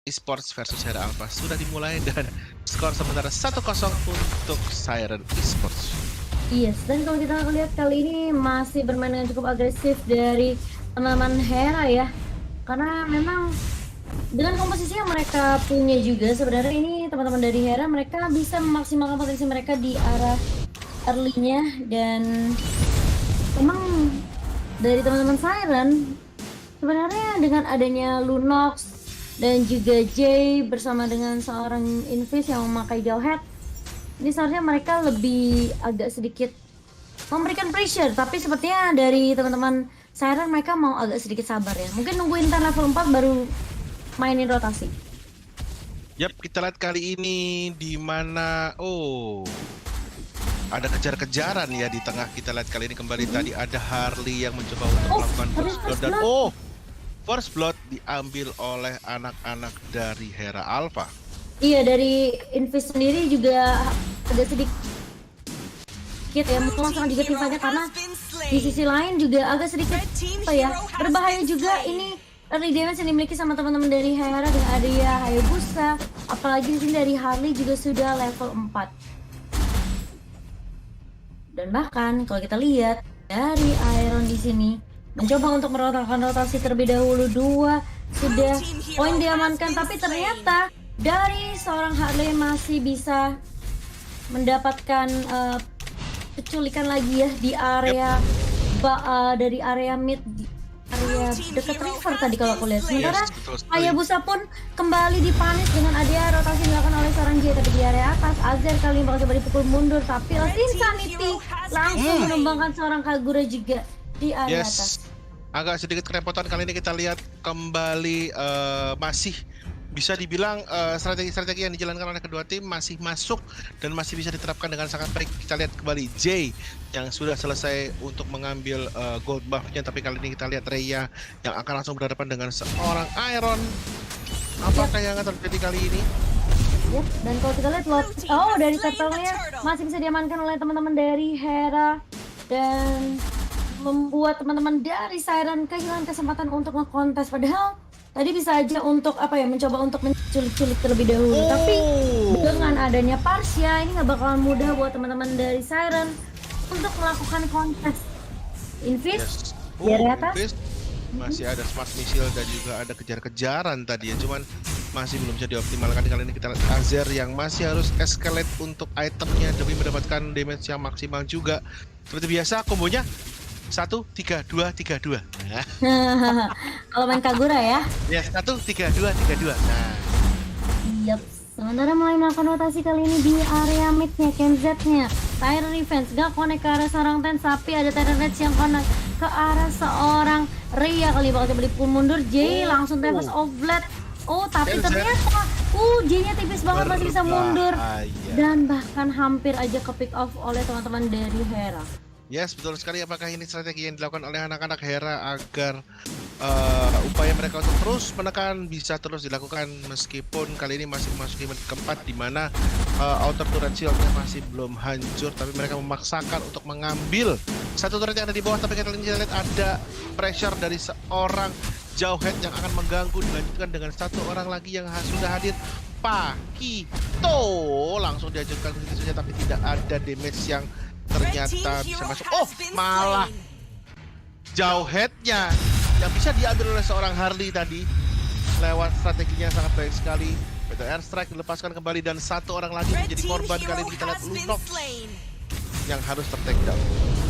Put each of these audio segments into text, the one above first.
Esports versus Hera Alpha sudah dimulai dan skor sementara 1-0 untuk Siren Esports. Yes, dan kalau kita lihat kali ini masih bermain dengan cukup agresif dari teman-teman Hera ya. Karena memang dengan komposisi yang mereka punya juga sebenarnya ini teman-teman dari Hera mereka bisa memaksimalkan potensi mereka di arah early-nya, dan memang dari teman-teman Siren sebenarnya dengan adanya Lunox dan juga Jay bersama dengan seorang Invis yang memakai Jawhead, ini seharusnya mereka lebih agak sedikit memberikan pressure, tapi sepertinya dari teman-teman Siren mereka mau agak sedikit sabar ya. Mungkin nungguin Intan level 4 baru mainin rotasi. Yap, kita lihat kali ini di mana ada kejar-kejaran ya di tengah. Kita lihat kali ini kembali tadi ada Harley yang mencoba untuk melakukan first blood dan first blood diambil oleh anak-anak dari Hera Alpha. Iya, dari Invis sendiri juga agak sedikit ya melangsungkan juga timnya, karena di sisi lain juga agak sedikit berbahaya juga ini early damage yang dimiliki sama teman-teman dari Hera dengan Adia, Hayabusa, apalagi di sini dari Harley juga sudah level 4. Dan bahkan kalau kita lihat dari Iron di sini mencoba untuk merotakan rotasi terlebih dahulu, sudah poin diamankan, tapi ternyata dari seorang Harley masih bisa mendapatkan penculikan lagi ya di area dari area mid, area dekat river tadi kalau aku lihat. Sementara Hayabusa pun kembali dipanis dengan ada rotasi dilakukan oleh seorang J, tapi di area atas Azer kali ini bakal coba dipukul mundur, tapi Insanity langsung menumbangkan seorang Kagura juga di area atas. Agak sedikit kerepotan kali ini. Kita lihat kembali masih bisa dibilang strategi-strategi yang dijalankan oleh kedua tim masih masuk dan masih bisa diterapkan dengan sangat baik. Kita lihat kembali Jay yang sudah selesai untuk mengambil gold buff-nya, tapi kali ini kita lihat Rhea yang akan langsung berhadapan dengan seorang Iron. Apakah yang akan terjadi kali ini? Yep, dan kalau kita lihat dari turtle-nya masih bisa diamankan oleh teman-teman dari Hera, dan membuat teman-teman dari Siren kehilangan kesempatan untuk ngekontes, padahal tadi bisa aja untuk mencoba untuk menculik-culik terlebih dahulu. Tapi dengan adanya Parsia ini nggak bakalan mudah buat teman-teman dari Siren untuk melakukan kontes. Invis di area atas masih ada smart missile dan juga ada kejar-kejaran tadi ya, cuman masih belum bisa dioptimalkan. Kali ini kita lihat Azer yang masih harus escalate untuk itemnya demi mendapatkan damage yang maksimal juga. Seperti biasa kombonya 1-3-2-3-2. Kalau main Kagura ya. Ya, 1-3-2-3-2. Nah. Yap. Sementara mulai melakukan rotasi kali ini di area mid-nya, KenZ-nya. Tyrant Revenge gak connect ke arah seorang Ten, tapi ada Tyrant Rage yang connect ke arah seorang Rhea. Kali bakal coba dipukul mundur, Jay langsung Tempest of Blood. Tapi ternyata J-nya tipis banget, masih bisa mundur. Dan bahkan hampir aja ke pick off oleh teman-teman dari Hera. Yes, betul sekali. Apakah ini strategi yang dilakukan oleh anak-anak Hera agar upaya mereka untuk terus menekan bisa terus dilakukan meskipun kali ini masih memasuki menit keempat di mana outer turret shield-nya masih belum hancur, tapi mereka memaksakan untuk mengambil satu turret yang ada di bawah. Tapi kita lihat ada pressure dari seorang Jawhead yang akan mengganggu, dilanjutkan dengan satu orang lagi yang sudah hadir, Pakito. Langsung diajukan begitu saja, tapi tidak ada damage yang ternyata bisa masuk. Malah Jawhead-nya yang bisa diambil oleh seorang Harley tadi lewat strateginya sangat baik sekali. Betul, airstrike dilepaskan kembali dan satu orang lagi menjadi korban. Kali ini kita lihat Lunox yang harus ter-take down.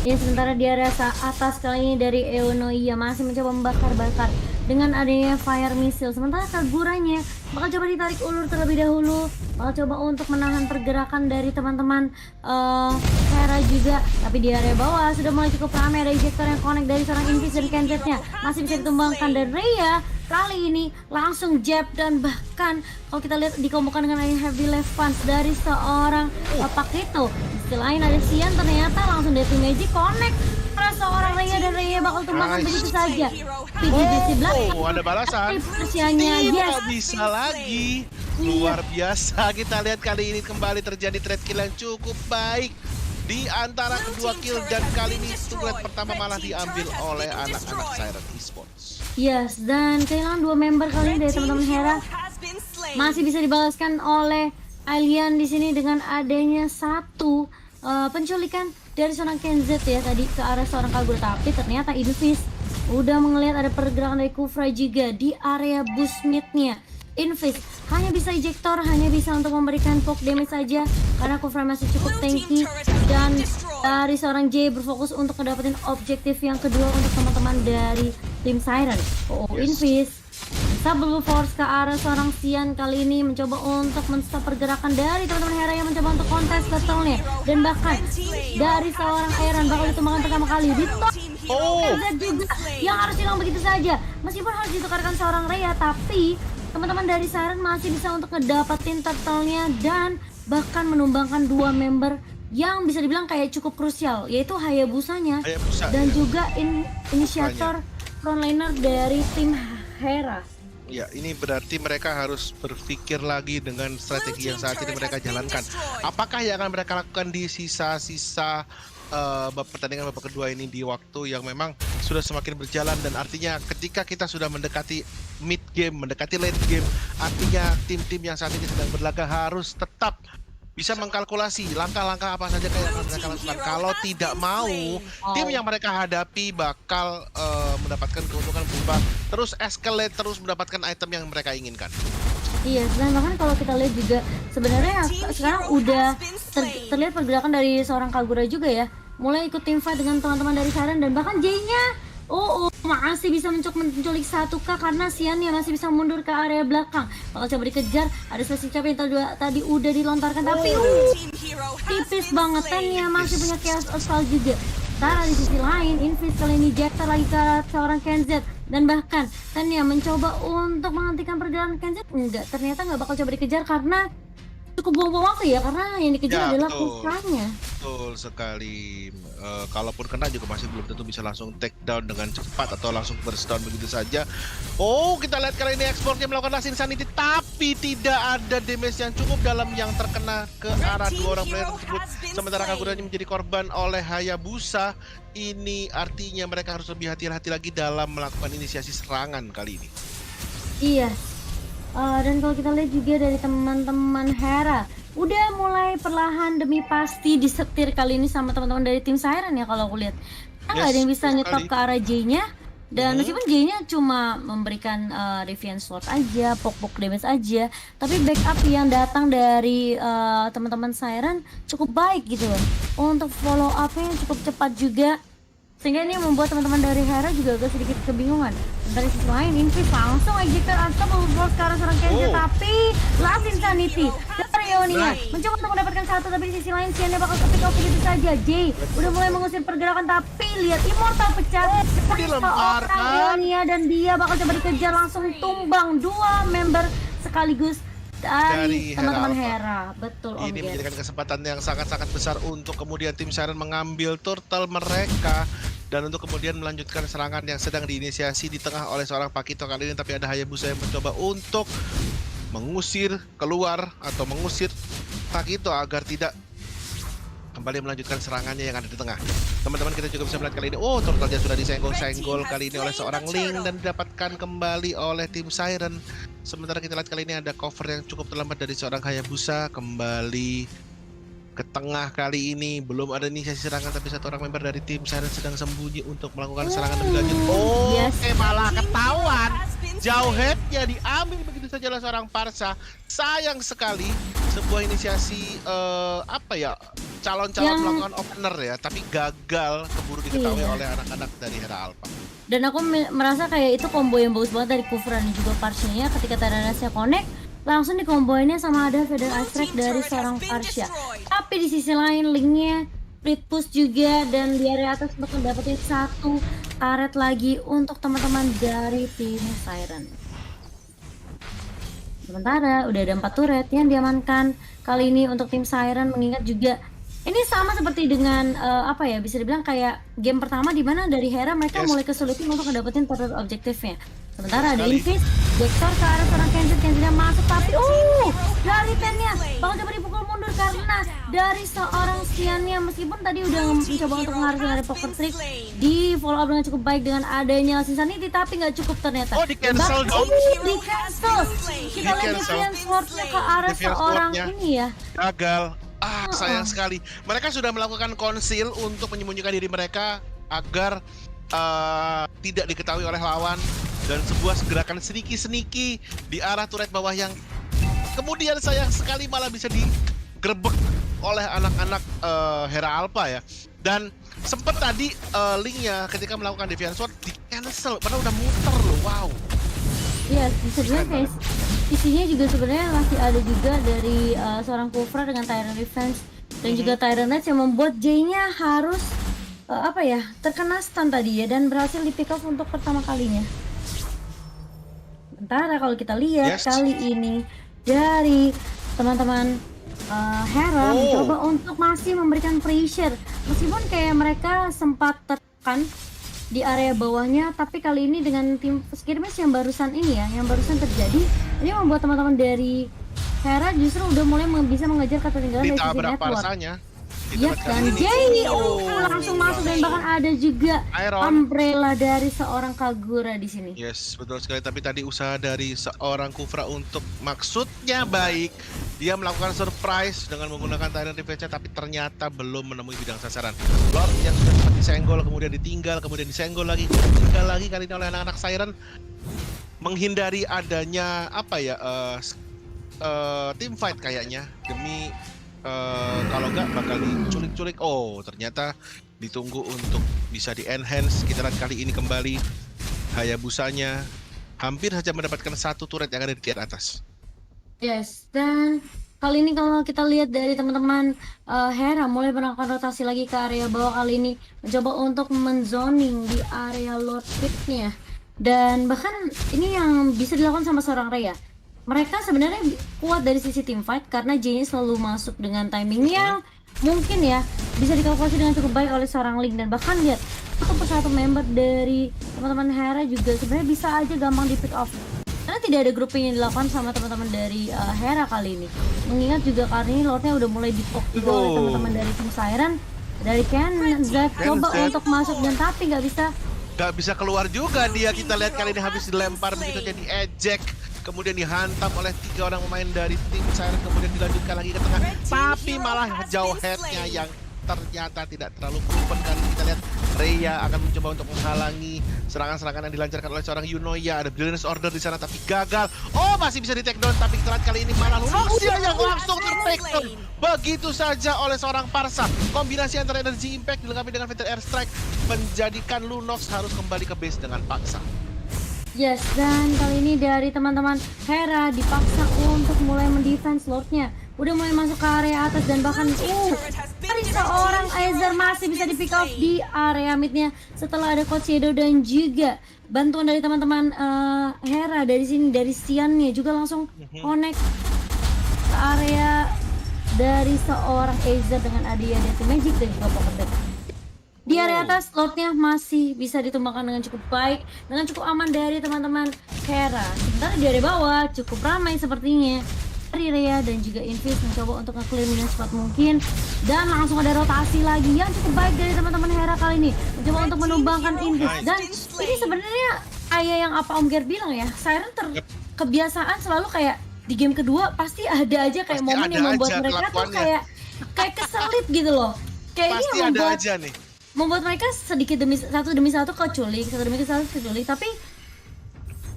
Ya, sementara di area atas kali ini dari Eonoia masih mencoba membakar-bakar dengan adanya fire missile. Sementara Kaguranya bakal coba ditarik ulur terlebih dahulu, bakal coba untuk menahan pergerakan dari teman-teman Hera juga. Tapi di area bawah sudah mulai cukup ramai, ada ejector yang connect dari seorang Invis dan KenZ-nya masih bisa ditumbangkan, dan Rhea kali ini langsung jab, dan bahkan kalau kita lihat dikombokan dengan heavy left punch dari seorang Pakito. Di lain ada Sian, ternyata langsung Death Magic connect karena seorang Rhea, dan Rhea bakal tumbangkan begitu saja. PGBC belakang ada balasan. Tidak bisa lagi. Luar biasa. Kita lihat kali ini kembali terjadi trade kill yang cukup baik di antara kedua kill, dan kali ini turret pertama malah diambil oleh anak-anak Siren Esports. Yes, dan kehilangan dua member kali ini dari teman-teman Hera. masih bisa dibalaskan oleh Alien di sini dengan adanya satu penculikan dari seorang Kenz ya tadi ke arah seorang Kagura, tapi ternyata Invis udah melihat ada pergerakan dari Kufra juga di area bushmeat-nya. Invis hanya bisa ejector, hanya bisa untuk memberikan poke damage saja karena Kufra masih cukup tanky, dan dari seorang J berfokus untuk mendapatkan objektif yang kedua untuk teman-teman dari tim Siren. Invis Double Force ke arah seorang Xian kali ini mencoba untuk men-stop pergerakan dari teman-teman Hera yang mencoba untuk kontes battle-nya, dan bahkan dari seorang Aaron bakal ditumbangkan pertama kali di top juga yang harus hilang begitu saja. Meskipun harus ditukarkan seorang Rhea, tapi teman-teman dari Siren masih bisa untuk ngedapetin turtle-nya dan bahkan menumbangkan dua member yang bisa dibilang kayak cukup krusial, yaitu Hayabusanya dan juga inisiator frontliner dari tim Hera. Ya, ini berarti mereka harus berpikir lagi dengan strategi yang saat ini mereka jalankan. Apakah yang akan mereka lakukan di sisa-sisa pertandingan babak kedua ini di waktu yang memang sudah semakin berjalan, dan artinya ketika kita sudah mendekati mid game, mendekati late game, artinya tim-tim yang saat ini sedang berlaga harus tetap bisa mengkalkulasi langkah-langkah apa saja yang akan mereka lakukan. Kalau tidak mau, tim yang mereka hadapi bakal mendapatkan keuntungan berupa terus escalate, terus mendapatkan item yang mereka inginkan. Iya, dan bahkan kalau kita lihat juga sebenarnya sekarang udah terlihat pergerakan dari seorang Kagura juga ya, mulai ikut tim fight dengan teman-teman dari Siren, dan bahkan J-nya masih bisa menculik 1K karena Xian-nya masih bisa mundur ke area belakang. Bakal coba dikejar, ada spesial cap yang tadi udah dilontarkan, tapi tipis banget. Tanya masih punya Chaos Assault juga. Sementara di sisi lain, Invis kali ini jektor lagi ke seorang Kenz, dan bahkan Tanya mencoba untuk menghentikan perjalanan Kenz. Enggak, ternyata nggak bakal coba dikejar karena cukup buang-buang waktu ya, karena yang dikejar adalah Kufranya. Betul sekali. Kalaupun kena juga masih belum tentu bisa langsung take down dengan cepat atau langsung burst down begitu saja. Kita lihat kali ini Exportnya melakukan last insanity, tapi tidak ada damage yang cukup dalam yang terkena ke arah dua orang player tersebut. Sementara Kaguranya menjadi korban oleh Hayabusa. Ini artinya mereka harus lebih hati-hati lagi dalam melakukan inisiasi serangan kali ini. Iya. Dan kalau kita lihat juga dari teman-teman Hera udah mulai perlahan demi pasti disetir kali ini sama teman-teman dari tim Siren ya, kalau aku lihat. Nggak ada yang bisa nyetop ke arah J-nya, dan meskipun J-nya cuma memberikan Defiant Sword aja, poke damage aja, tapi backup yang datang dari teman-teman Siren cukup baik gitu loh, untuk follow up-nya cukup cepat juga, sehingga ini membuat teman-teman dari Hera juga agak sedikit kebingungan. Dari sisi lain, Invis langsung ejector atau Force ke arah seorang Kenz, tapi last insanity dari Ionia mencoba untuk mendapatkan satu, tapi di sisi lain Xian bakal kepick off begitu saja. J udah mulai mengusir pergerakan, tapi lihat Immortal pecah seorang Ionia, dan dia bakal coba dikejar, langsung tumbang dua member sekaligus dari teman-teman Hera. Betul, Om. Ini menjadikan kesempatan yang sangat-sangat besar untuk kemudian tim Siren mengambil turtle mereka dan untuk kemudian melanjutkan serangan yang sedang diinisiasi di tengah oleh seorang Pakito kali ini. Tapi ada Hayabusa yang mencoba untuk mengusir keluar atau mengusir Pakito agar tidak kembali melanjutkan serangannya yang ada di tengah. Teman-teman, kita juga bisa melihat kali ini, turtle-nya sudah disenggol-senggol kali ini oleh seorang Ling dan didapatkan kembali oleh tim Siren. Sementara kita lihat kali ini ada cover yang cukup terlambat dari seorang Hayabusa, kembali ke tengah kali ini. Belum ada inisiasi serangan, tapi satu orang member dari tim Siren sedang sembunyi untuk melakukan serangan lebih lanjut. Malah ketahuan. Jauh headnya diambil begitu saja oleh seorang Parsa. Sayang sekali, sebuah inisiasi calon-calon melakukan opener ya, tapi gagal keburu diketahui oleh anak-anak dari Hera Alpha. Dan aku merasa kayak itu combo yang bagus banget dari Kufra dan juga Parsia. Ketika Tyrannusnya connect, langsung dikomboinnya sama ada Feather Strike dari seorang Parsia. Tapi di sisi lain, linknya split push juga, dan di area atas bakal dapetin satu turret lagi untuk teman-teman dari tim Siren. Sementara udah ada 4 turret yang diamankan kali ini untuk tim Siren, mengingat juga ini sama seperti dengan bisa dibilang kayak game pertama di mana dari Hera mereka mulai kesulitan untuk mendapatkan total objektifnya. Sementara ada Invis, Vector ke arah seorang Kenz masuk, tapi dari Tennya bakal coba dipukul mundur karena dari seorang Siania, meskipun tadi udah mencoba untuk mengharuskan dari poker trick di follow up dengan cukup baik dengan adanya Insanity, tapi nggak cukup ternyata. Oh, di cancel dong. Di cancel. Kita lihat Defiant Sword-nya ke arah Defiant seorang Sword-nya ini ya. gagal. Sayang sekali. Mereka sudah melakukan conceal untuk menyembunyikan diri mereka agar tidak diketahui oleh lawan, dan sebuah gerakan seniki di arah turret bawah yang kemudian sayang sekali malah bisa digerebek oleh anak-anak Hera Alpha ya. Dan sempet tadi linknya ketika melakukan Defiant Sword di cancel padahal udah muter loh. Wow. Iya, sebenarnya kayak isinya juga sebenarnya masih ada juga dari seorang Kufra dengan Tyrant Revenge dan juga Tyrant Knights yang membuat J-nya harus terkena stun tadi ya, dan berhasil di pick off untuk pertama kalinya. Sementara kalau kita lihat kali ini dari teman-teman Hera mencoba untuk masih memberikan pressure, meskipun kayak mereka sempat tertekan di area bawahnya, tapi kali ini dengan tim skirmish yang barusan ini ya, yang barusan terjadi, ini membuat teman-teman dari Hera justru udah mulai bisa mengejar ketertinggalan dari sisi network. Iya kan, Jay langsung masuk, dan bahkan ada juga umbrella dari seorang Kagura di sini. Yes, betul sekali. Tapi tadi usaha dari seorang Kufra untuk maksudnya baik, dia melakukan surprise dengan menggunakan Tyrant Revenge, tapi ternyata belum menemui bidang sasaran. Lord yang sudah sempat disenggol, kemudian ditinggal, kemudian disenggol lagi, ditinggal lagi kali ini oleh anak-anak Siren, menghindari adanya team fight kayaknya, demi kalau nggak bakal diculik-culik. Oh, ternyata ditunggu untuk bisa di-enhance. Kita lihat kali ini kembali Hayabusanya hampir saja mendapatkan satu turret yang ada di tier atas. Yes, dan kali ini kalau kita lihat dari teman-teman Hera mulai melakukan rotasi lagi ke area bawah, kali ini mencoba untuk menzoning di area Lord Pit-nya. Dan bahkan ini yang bisa dilakukan sama seorang Rhea. Mereka sebenarnya kuat dari sisi team fight karena J-nya selalu masuk dengan timing yang mungkin ya bisa dikalkulasi dengan cukup baik oleh seorang Link, dan bahkan lihat satu persatu member dari teman-teman Hera juga sebenarnya bisa aja gampang di pick off karena tidak ada grouping yang dilakukan sama teman-teman dari Hera kali ini. Mengingat juga kali ini Lordnya udah mulai di-poke juga oleh teman-teman dari tim Siren, dari Ken Z coba untuk masuk dan tapi nggak bisa keluar juga dia. Kita lihat kali ini habis dilempar begitu jadi ejek, kemudian dihantam oleh 3 orang pemain dari tim Siren, kemudian dilanjutkan lagi ke tengah, tapi malah jauh headnya yang ternyata tidak terlalu proven. Kali kita lihat Rhea akan mencoba untuk menghalangi serangan-serangan yang dilancarkan oleh seorang Yunoya. Ada Brilliance Order di sana tapi gagal. Oh, masih bisa di take down, tapi kita lihat kali ini malah Lunoxia yang langsung ter-take down begitu saja oleh seorang Parsa. Kombinasi antara Energy Impact dilengkapi dengan Fatal Airstrike menjadikan Lunox harus kembali ke base dengan paksa. Yes, dan kali ini dari teman-teman Hera dipaksa untuk mulai mendefense Lordnya. Udah mulai masuk ke area atas, dan bahkan dari seorang Aether masih bisa di pick off di area midnya setelah ada Coach Shadow dan juga bantuan dari teman-teman Hera dari sini, dari Siannya juga langsung connect ke area dari seorang Aether dengan Adia Death Magic dan juga Poker Death. Di area atas Lordnya masih bisa ditumbangkan dengan cukup baik, dengan cukup aman dari teman-teman Hera. Sementara di area bawah cukup ramai sepertinya. Rhea dan juga Invis mencoba untuk nge-clear minion spot mungkin, dan langsung ada rotasi lagi yang cukup baik dari teman-teman Hera kali ini mencoba untuk menumbangkan Invis. Dan ini sebenarnya kayak yang apa Om Ger bilang ya, Siren kebiasaan selalu kayak di game kedua pasti ada aja kayak momen yang membuat mereka tuh kayak keselip gitu loh. Kayak pasti ini membuat mereka sedikit demi satu keculik, tapi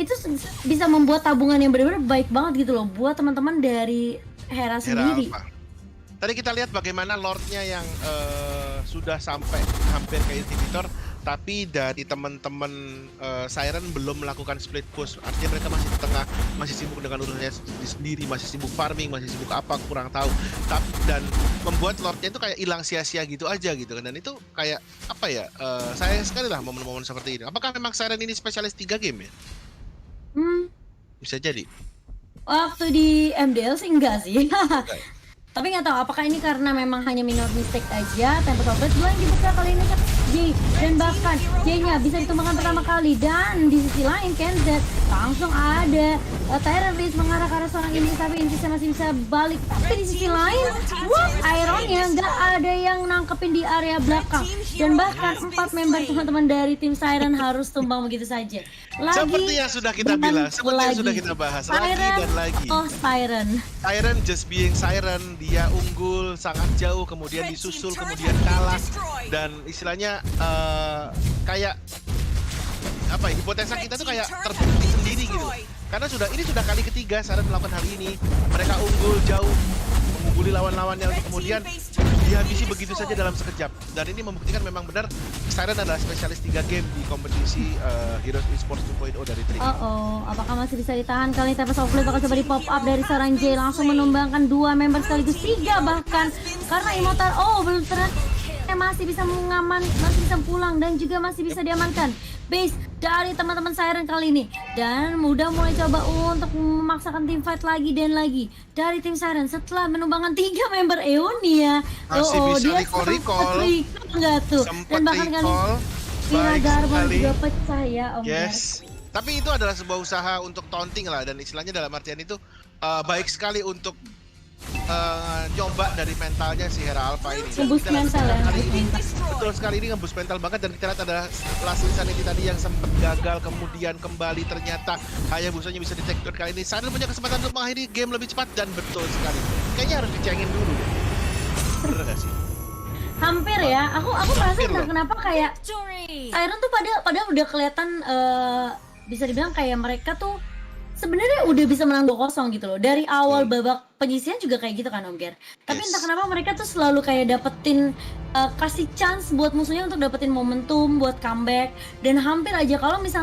itu bisa membuat tabungan yang benar-benar baik banget gitu loh buat teman-teman dari Hera sendiri. Tadi kita lihat bagaimana Lordnya yang sudah sampai hampir ke inhibitor, tapi dari teman-teman Siren belum melakukan split push. Artinya mereka masih di tengah, masih sibuk dengan urusannya sendiri, masih sibuk farming, masih sibuk apa kurang tahu. Dan membuat Lordnya itu kayak hilang sia-sia gitu aja gitu kan. Dan itu kayak apa ya? Sayang sekali lah momen-momen seperti ini. Apakah memang Siren ini spesialis 3 game ya? Bisa jadi. Waktu di MDL sih enggak sih. Tapi nggak tahu apakah ini karena memang hanya minor mistake aja. Tempest of Blade 2 yang dibuka kali ini kan Jay, dan bahkan Jay-nya bisa ditumbangkan pertama kali. Dan di sisi lain KenZ langsung ada Tyrant Reis mengarah ke arah seorang ini, tapi Intisnya masih bisa balik. Tapi di sisi lain, wah, ironnya nggak ada yang nangkepin di area belakang. Dan bahkan 4 member teman-teman dari tim Siren harus tumbang begitu saja. Seperti yang sudah kita dan bilang, seperti yang lagi. sudah kita bahas, lagi Siren, dan lagi. oh Siren. Siren just being Siren, dia unggul sangat jauh, kemudian disusul, kemudian kalah, dan istilahnya kayak apa ya, hipotesa kita tuh kayak terbukti sendiri gitu. Karena ini sudah kali ketiga Siren melakukan hal ini. Mereka unggul jauh, mengungguli lawan-lawannya untuk kemudian dihabisi begitu saja dalam sekejap. Dan ini membuktikan memang benar Siren adalah spesialis 3 game di kompetisi Heroes Esports 2.0 dari Tri. Apakah masih bisa ditahan? Kali ini Tempest of Flame bakal coba di pop up dari seorang Jay, langsung menumbangkan 2 member sekaligus 3 bahkan karena Immortal belum ternyata masih bisa masih bisa pulang dan juga masih bisa diamankan base dari teman-teman Siren kali ini. Dan udah mulai coba untuk memaksakan tim fight lagi dan lagi dari tim Siren setelah menumbangkan 3 member Eonia. Masih bisa dia recall nggak tuh. Sempet Dan bahkan kali recall, Vira baik Garbo sekali. juga pecah ya Om. Yes. Tapi itu adalah sebuah usaha untuk taunting lah, dan istilahnya dalam artian itu baik sekali untuk nyoba dari mentalnya si Hera Alpha ini. Dan Ngeboost kita lihat mental ya, kali ini, ngeboost betul sekali ini ngeboost mental banget, dan kita lihat ada Last Insanity tadi yang sempat gagal kemudian kembali, ternyata Hayabusanya bisa di-take down kali ini. Siren punya kesempatan untuk mengakhiri game lebih cepat, dan betul sekali. Kayaknya harus dicengin dulu deh. Bener gak sih? Hampir ya, aku merasa Hampir entah loh. kenapa kayak Siren tuh padahal udah kelihatan bisa dibilang kayak mereka tuh sebenarnya udah bisa menang 2-0 gitu loh. Dari awal babak penyisihan juga kayak gitu kan Om Ger. Tapi entah kenapa mereka tuh selalu kayak dapetin kasih chance buat musuhnya untuk dapetin momentum buat comeback, dan hampir aja kalau misalnya